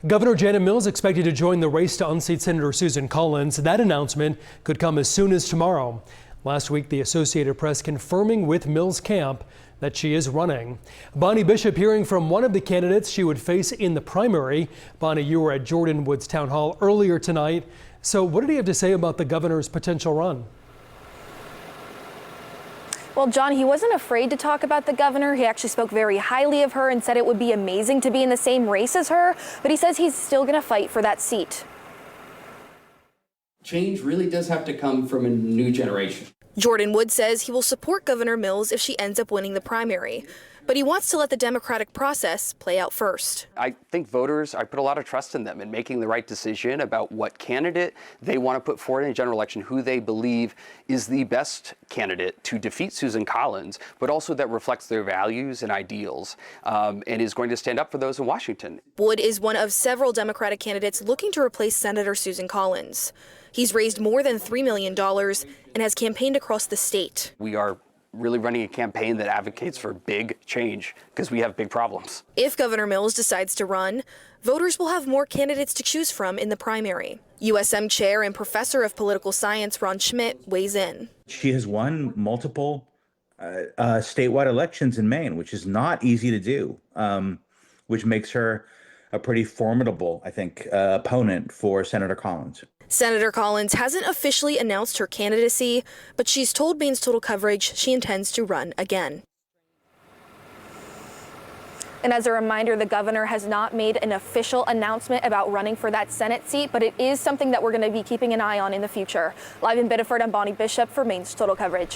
Governor Janet Mills expected to join the race to unseat Senator Susan Collins. That announcement could come as soon as tomorrow. Last week, the Associated Press confirming with Mills' camp that she is running. Bonnie Bishop hearing from one of the candidates she would face in the primary. Bonnie, you were at Jordan Woods Town Hall earlier tonight. So what did he have to say about the governor's potential run? Well, John, he wasn't afraid to talk about the governor. He actually spoke very highly of her and said it would be amazing to be in the same race as her, but he says he's still going to fight for that seat. Change really does have to come from a new generation. Jordan Woods says he will support Governor Mills if she ends up winning the primary, but he wants to let the democratic process play out first. I think voters, I put a lot of trust in them in making the right decision about what candidate they want to put forward in a general election, who they believe is the best candidate to defeat Susan Collins, but also that reflects their values and ideals, and is going to stand up for those in Washington. Wood is one of several Democratic candidates looking to replace Senator Susan Collins. He's raised more than $3 million and has campaigned across the state. We are really running a campaign that advocates for big change because we have big problems. If Governor Mills decides to run, voters will have more candidates to choose from in the primary. USM Chair and Professor of Political Science Ron Schmidt weighs in. She has won multiple statewide elections in Maine, which is not easy to do, which makes her a pretty formidable, I think, opponent for Senator Collins. Senator Collins hasn't officially announced her candidacy, but she's told Maine's Total Coverage she intends to run again. And as a reminder, the governor has not made an official announcement about running for that Senate seat, but it is something that we're going to be keeping an eye on in the future. Live in Biddeford, I'm Bonnie Bishop for Maine's Total Coverage.